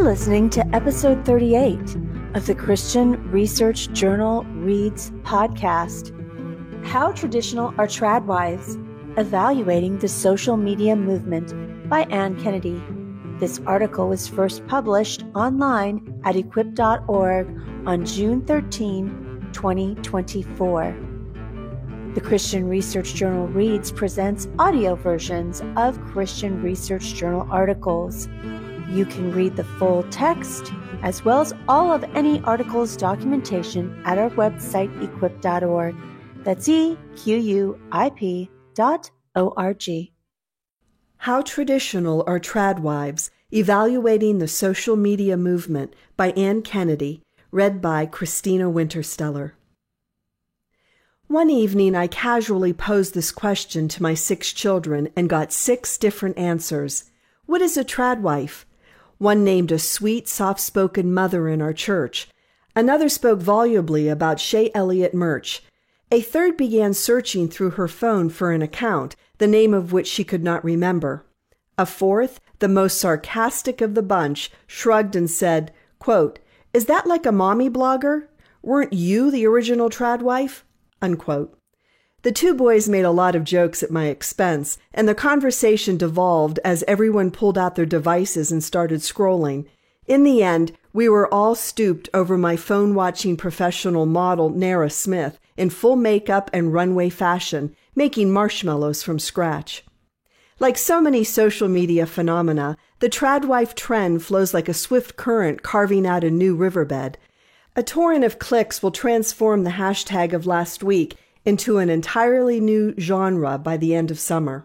listening to episode 38 of the Christian Research Journal Reads podcast, How Traditional Are Trad Wives? Evaluating the Social Media Movement by Ann Kennedy. This article was first published online at equip.org on June 13, 2024. The Christian Research Journal Reads presents audio versions of Christian Research Journal articles. You can read the full text as well as all of any article's documentation at our website, equip.org. That's EQUIP.org. How Traditional Are Trad Wives? Evaluating the Social Media Movement by Ann Kennedy, read by Christina Wintersteller. One evening, I casually posed this question to my 6 children and got 6 different answers. What is a trad wife? One named a sweet, soft-spoken mother in our church. Another spoke volubly about Shay Elliott merch. A third began searching through her phone for an account, the name of which she could not remember. A fourth, the most sarcastic of the bunch, shrugged and said, quote, "Is that like a mommy blogger? Weren't you the original trad wife?" Unquote. The 2 boys made a lot of jokes at my expense, and the conversation devolved as everyone pulled out their devices and started scrolling. In the end, we were all stooped over my phone-watching professional model, Nara Smith, in full makeup and runway fashion, making marshmallows from scratch. Like so many social media phenomena, the tradwife trend flows like a swift current carving out a new riverbed. A torrent of clicks will transform the hashtag of last week into an entirely new genre by the end of summer.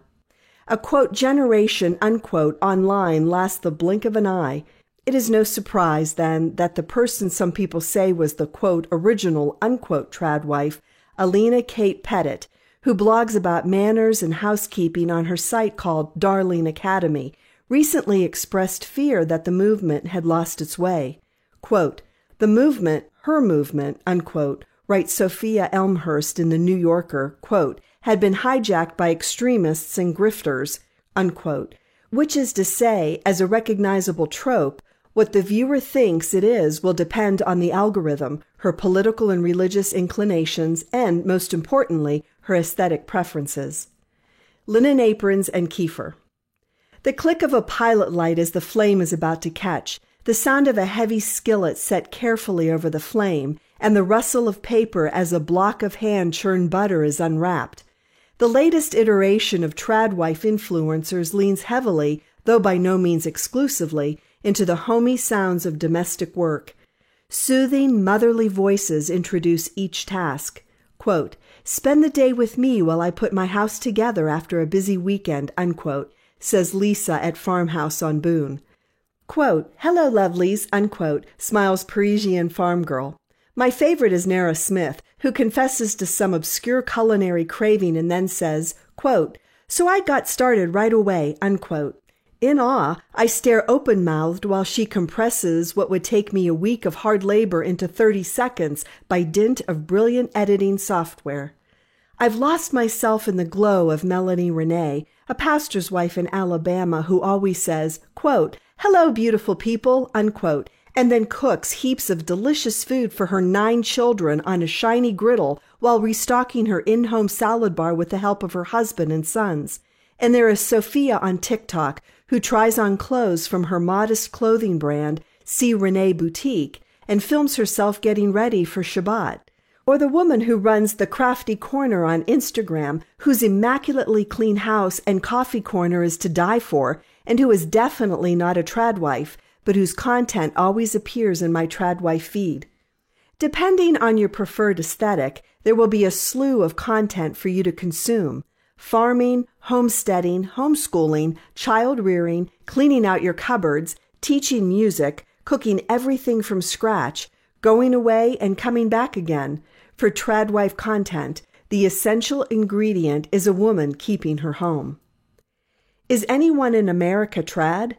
A quote generation unquote online lasts the blink of an eye. It is no surprise, then, that the person some people say was the quote original unquote trad wife, Alina Kate Pettit, who blogs about manners and housekeeping on her site called Darling Academy, recently expressed fear that the movement had lost its way. Quote, "The movement, her movement," unquote, writes Sophia Elmhurst in The New Yorker, quote, "had been hijacked by extremists and grifters," unquote, which is to say, as a recognizable trope, what the viewer thinks it is will depend on the algorithm, her political and religious inclinations, and, most importantly, her aesthetic preferences. Linen aprons and kefir. The click of a pilot light as the flame is about to catch, the sound of a heavy skillet set carefully over the flame, and the rustle of paper as a block of hand-churned butter is unwrapped. The latest iteration of tradwife influencers leans heavily, though by no means exclusively, into the homey sounds of domestic work. Soothing, motherly voices introduce each task. Quote, "Spend the day with me while I put my house together after a busy weekend," unquote, says Lisa at Farmhouse on Boone. Quote, "Hello, lovelies," unquote, smiles Parisian farm girl. My favorite is Nara Smith, who confesses to some obscure culinary craving and then says, quote, "So I got started right away," unquote. In awe, I stare open-mouthed while she compresses what would take me a week of hard labor into 30 seconds by dint of brilliant editing software. I've lost myself in the glow of Melanie Renee, a pastor's wife in Alabama who always says, quote, "Hello, beautiful people," unquote, and then cooks heaps of delicious food for her 9 children on a shiny griddle while restocking her in-home salad bar with the help of her husband and sons. And there is Sophia on TikTok, who tries on clothes from her modest clothing brand, C. Renee Boutique, and films herself getting ready for Shabbat. Or the woman who runs the Crafty Corner on Instagram, whose immaculately clean house and coffee corner is to die for, and who is definitely not a tradwife, but whose content always appears in my tradwife feed. Depending on your preferred aesthetic, there will be a slew of content for you to consume. Farming, homesteading, homeschooling, child rearing, cleaning out your cupboards, teaching music, cooking everything from scratch, going away and coming back again. For tradwife content, the essential ingredient is a woman keeping her home. Is anyone in America trad?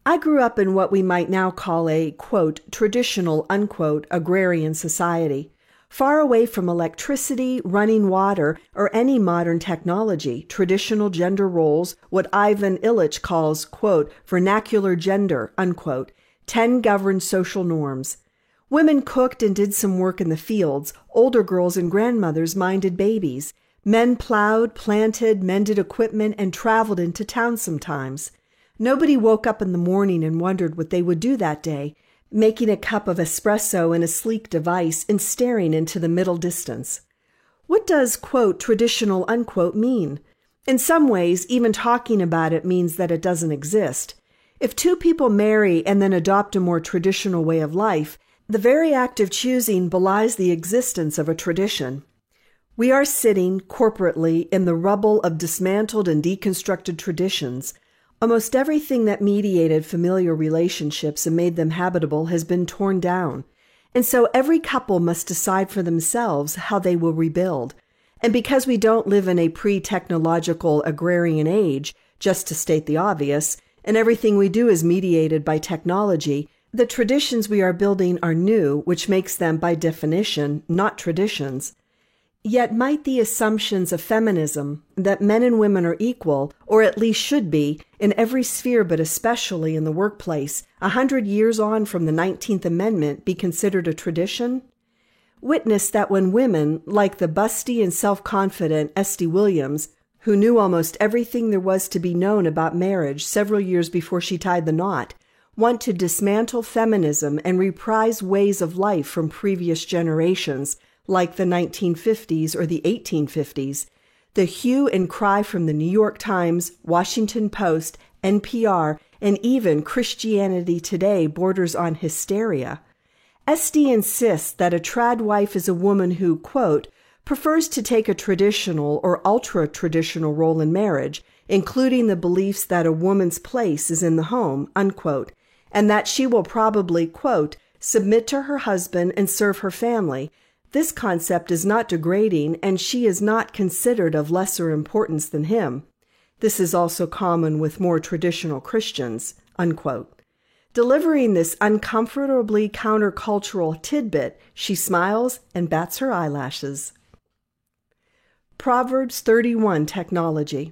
I grew up in what we might now call a, quote, traditional, unquote, agrarian society. Far away from electricity, running water, or any modern technology, traditional gender roles, what Ivan Illich calls, quote, vernacular gender, unquote, 10 governed social norms. Women cooked and did some work in the fields. Older girls and grandmothers minded babies. Men plowed, planted, mended equipment, and traveled into town sometimes. Nobody woke up in the morning and wondered what they would do that day, making a cup of espresso in a sleek device and staring into the middle distance. What does, quote, traditional, unquote, mean? In some ways, even talking about it means that it doesn't exist. If two people marry and then adopt a more traditional way of life, the very act of choosing belies the existence of a tradition. We are sitting, corporately, in the rubble of dismantled and deconstructed traditions. Almost everything that mediated familiar relationships and made them habitable has been torn down. And so every couple must decide for themselves how they will rebuild. And because we don't live in a pre-technological agrarian age, just to state the obvious, and everything we do is mediated by technology, the traditions we are building are new, which makes them, by definition, not traditions. Yet might the assumptions of feminism, that men and women are equal, or at least should be, in every sphere but especially in the workplace, 100 years on from the 19th Amendment, be considered a tradition? Witness that when women, like the busty and self-confident Esty Williams, who knew almost everything there was to be known about marriage several years before she tied the knot, want to dismantle feminism and reprise ways of life from previous generations, like the 1950s or the 1850s, the hue and cry from the New York Times, Washington Post, NPR, and even Christianity Today borders on hysteria. Esty insists that a trad wife is a woman who, quote, prefers to take a traditional or ultra-traditional role in marriage, including the beliefs that a woman's place is in the home, unquote, and that she will probably, quote, submit to her husband and serve her family. This concept is not degrading, and she is not considered of lesser importance than him. This is also common with more traditional Christians, unquote. Delivering this uncomfortably countercultural tidbit, she smiles and bats her eyelashes. Proverbs 31 Technology.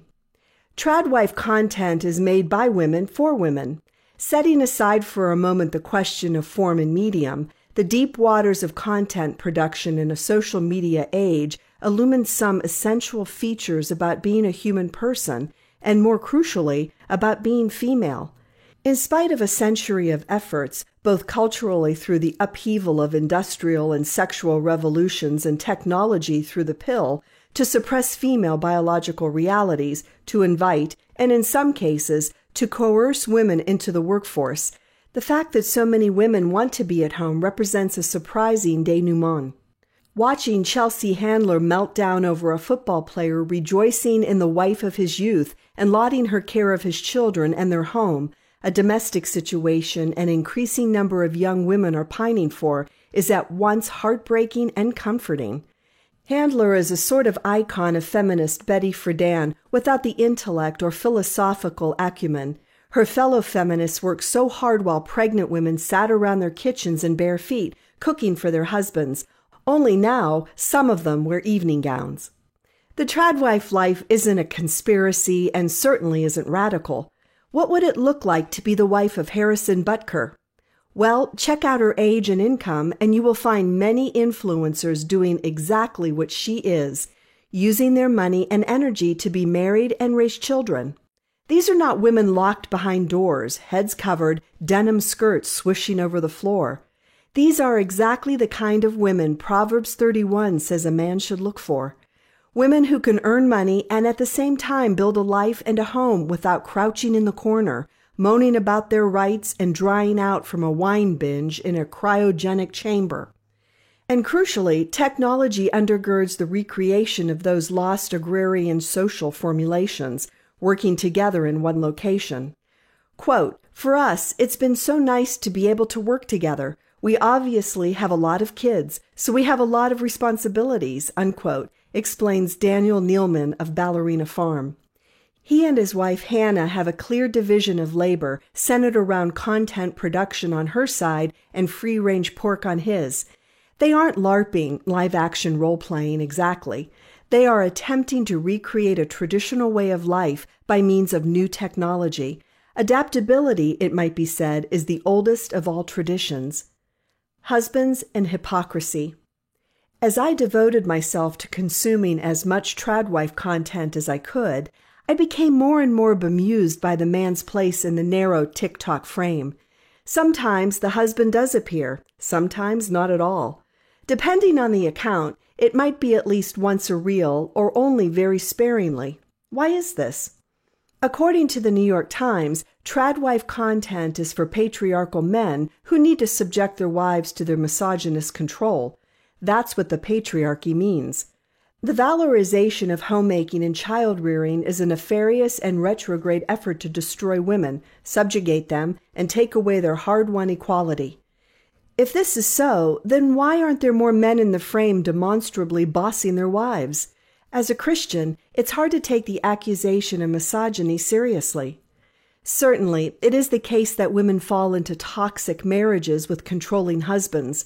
Tradwife content is made by women for women. Setting aside for a moment the question of form and medium, the deep waters of content production in a social media age illumine some essential features about being a human person, and more crucially, about being female. In spite of a century of efforts, both culturally through the upheaval of industrial and sexual revolutions and technology through the pill, to suppress female biological realities, to invite, and in some cases, to coerce women into the workforce, the fact that so many women want to be at home represents a surprising denouement. Watching Chelsea Handler melt down over a football player rejoicing in the wife of his youth and lauding her care of his children and their home, a domestic situation an increasing number of young women are pining for, is at once heartbreaking and comforting. Handler is a sort of icon of feminist Betty Friedan without the intellect or philosophical acumen. Her fellow feminists worked so hard while pregnant women sat around their kitchens in bare feet, cooking for their husbands. Only now, some of them wear evening gowns. The tradwife life isn't a conspiracy and certainly isn't radical. What would it look like to be the wife of Harrison Butker? Well, check out her age and income, and you will find many influencers doing exactly what she is, using their money and energy to be married and raise children. These are not women locked behind doors, heads covered, denim skirts swishing over the floor. These are exactly the kind of women Proverbs 31 says a man should look for. Women who can earn money and at the same time build a life and a home without crouching in the corner, moaning about their rights and drying out from a wine binge in a cryogenic chamber. And crucially, technology undergirds the recreation of those lost agrarian social formulations, working together in one location. Quote, for us, it's been so nice to be able to work together. We obviously have a lot of kids, so we have a lot of responsibilities, unquote, explains Daniel Nealman of Ballerina Farm. He and his wife Hannah have a clear division of labor centered around content production on her side and free-range pork on his. They aren't LARPing, live-action role-playing, exactly. They are attempting to recreate a traditional way of life by means of new technology, Adaptability, it might be said, is the oldest of all traditions. Husbands and hypocrisy. As I devoted myself to consuming as much tradwife content as I could, I became more and more bemused by the man's place in the narrow TikTok frame. Sometimes the husband does appear, sometimes not at all. Depending on the account, it might be at least once a reel or only very sparingly. Why is this? According to the New York Times, tradwife content is for patriarchal men who need to subject their wives to their misogynist control. That's what the patriarchy means. The valorization of homemaking and child-rearing is a nefarious and retrograde effort to destroy women, subjugate them, and take away their hard-won equality. If this is so, then why aren't there more men in the frame demonstrably bossing their wives? As a Christian, it's hard to take the accusation of misogyny seriously. Certainly, it is the case that women fall into toxic marriages with controlling husbands.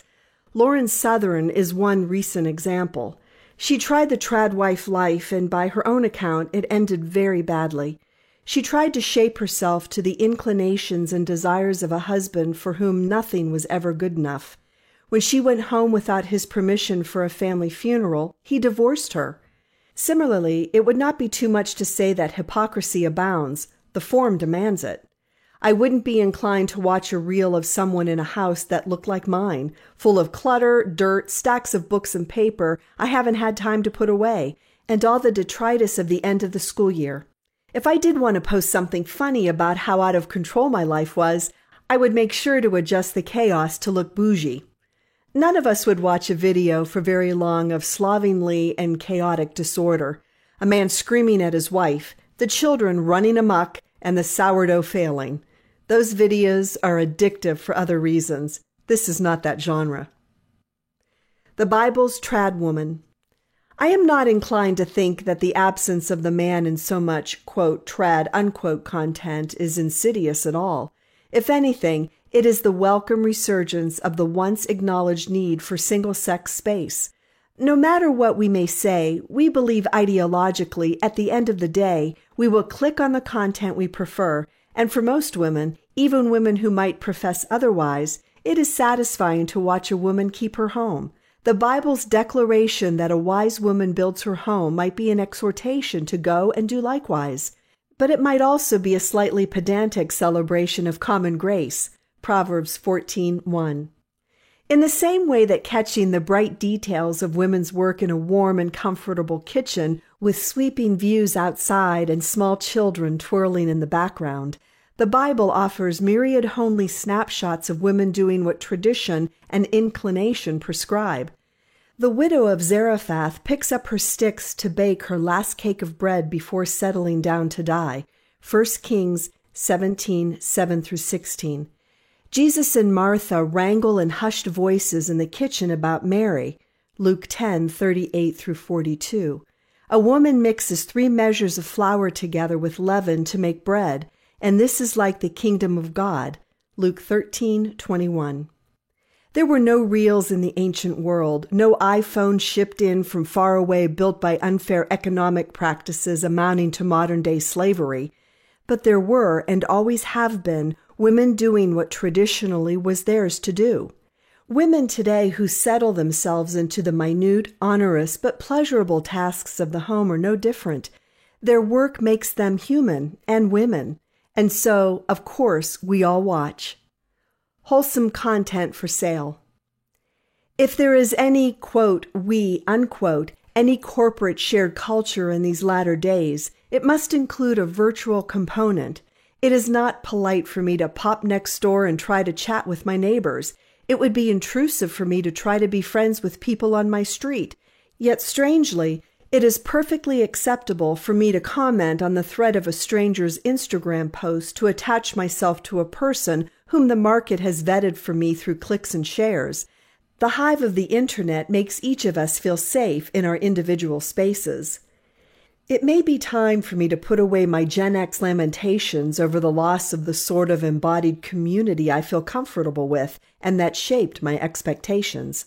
Lauren Southern is one recent example. She tried the tradwife life, and by her own account, it ended very badly. She tried to shape herself to the inclinations and desires of a husband for whom nothing was ever good enough. When she went home without his permission for a family funeral, he divorced her. Similarly, it would not be too much to say that hypocrisy abounds. The form demands it. I wouldn't be inclined to watch a reel of someone in a house that looked like mine, full of clutter, dirt, stacks of books and paper I haven't had time to put away, and all the detritus of the end of the school year. If I did want to post something funny about how out of control my life was, I would make sure to adjust the chaos to look bougie. None of us would watch a video for very long of slovenly and chaotic disorder, a man screaming at his wife, the children running amok, and the sourdough failing. Those videos are addictive for other reasons. This is not that genre. The Bible's trad woman. I am not inclined to think that the absence of the man in so much, quote, trad, unquote, content is insidious at all. If anything, it is the welcome resurgence of the once acknowledged need for single-sex space. No matter what we may say, we believe ideologically at the end of the day, we will click on the content we prefer, and for most women, even women who might profess otherwise, it is satisfying to watch a woman keep her home. The Bible's declaration that a wise woman builds her home might be an exhortation to go and do likewise, but it might also be a slightly pedantic celebration of common grace. Proverbs 14:1. In the same way that catching the bright details of women's work in a warm and comfortable kitchen with sweeping views outside and small children twirling in the background, the Bible offers myriad homely snapshots of women doing what tradition and inclination prescribe. The widow of Zarephath picks up her sticks to bake her last cake of bread before settling down to die. 1 Kings 17:7-16. Jesus and Martha wrangle in hushed voices in the kitchen about Mary. Luke 10:38-42. A woman mixes 3 measures of flour together with leaven to make bread, and this is like the kingdom of God. Luke 13:21. There were no reels in the ancient world, no iPhone shipped in from far away built by unfair economic practices amounting to modern-day slavery. But there were, and always have been, women doing what traditionally was theirs to do. Women today who settle themselves into the minute, onerous, but pleasurable tasks of the home are no different. Their work makes them human and women, and so, of course, we all watch. Wholesome content for sale. If there is any, quote, we, unquote, any corporate shared culture in these latter days, it must include a virtual component. It is not polite for me to pop next door and try to chat with my neighbors. It would be intrusive for me to try to be friends with people on my street. Yet strangely, it is perfectly acceptable for me to comment on the thread of a stranger's Instagram post to attach myself to a person whom the market has vetted for me through clicks and shares. The hive of the internet makes each of us feel safe in our individual spaces. It may be time for me to put away my Gen X lamentations over the loss of the sort of embodied community I feel comfortable with and that shaped my expectations.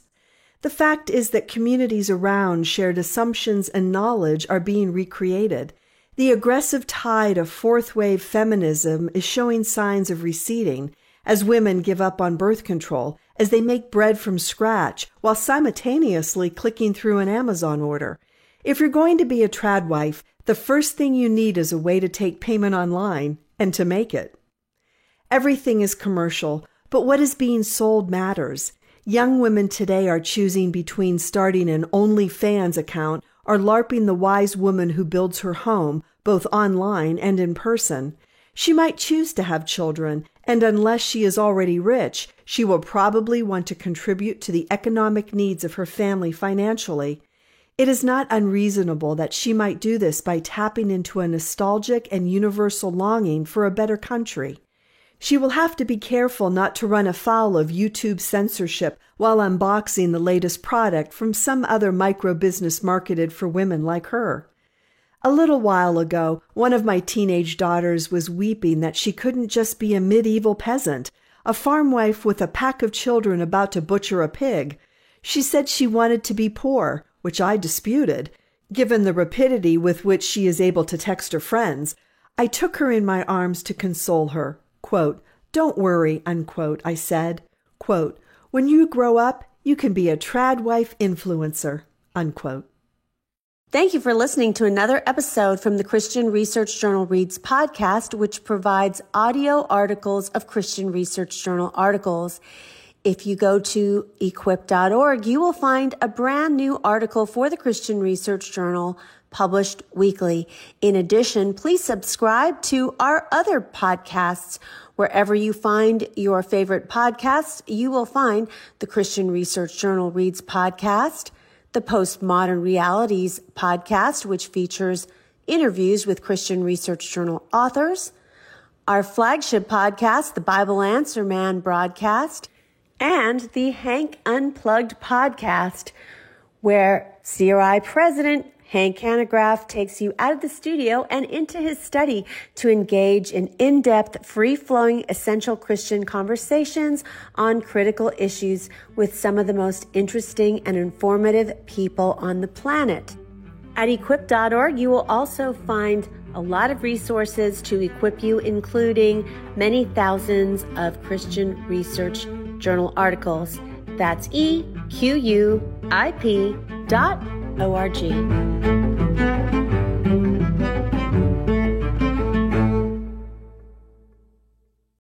The fact is that communities around shared assumptions and knowledge are being recreated. The aggressive tide of fourth-wave feminism is showing signs of receding as women give up on birth control, as they make bread from scratch while simultaneously clicking through an Amazon order. If you're going to be a trad wife, the first thing you need is a way to take payment online and to make it. Everything is commercial, but what is being sold matters. Young women today are choosing between starting an OnlyFans account or LARPing the wise woman who builds her home, both online and in person. She might choose to have children, and unless she is already rich, she will probably want to contribute to the economic needs of her family financially. It is not unreasonable that she might do this by tapping into a nostalgic and universal longing for a better country. She will have to be careful not to run afoul of YouTube censorship while unboxing the latest product from some other micro-business marketed for women like her. A little while ago, one of my teenage daughters was weeping that she couldn't just be a medieval peasant, a farm wife with a pack of children about to butcher a pig. She said she wanted to be poor, which I disputed. Given the rapidity with which she is able to text her friends, I took her in my arms to console her. Quote, "Don't worry," unquote, I said. Quote, "When you grow up, you can be a trad wife influencer," unquote. Thank you for listening to another episode from the Christian Research Journal Reads podcast, which provides audio articles of Christian Research Journal articles. If you go to equip.org, you will find a brand new article for the Christian Research Journal published weekly. In addition, please subscribe to our other podcasts. Wherever you find your favorite podcasts, you will find the Christian Research Journal Reads podcast, the Postmodern Realities podcast, which features interviews with Christian Research Journal authors, our flagship podcast, the Bible Answer Man broadcast, and the Hank Unplugged podcast, where CRI President Hank Hanegraaff takes you out of the studio and into his study to engage in in-depth, free-flowing, essential Christian conversations on critical issues with some of the most interesting and informative people on the planet. At equip.org, you will also find a lot of resources to equip you, including many thousands of Christian Research Journal articles. That's equip.org.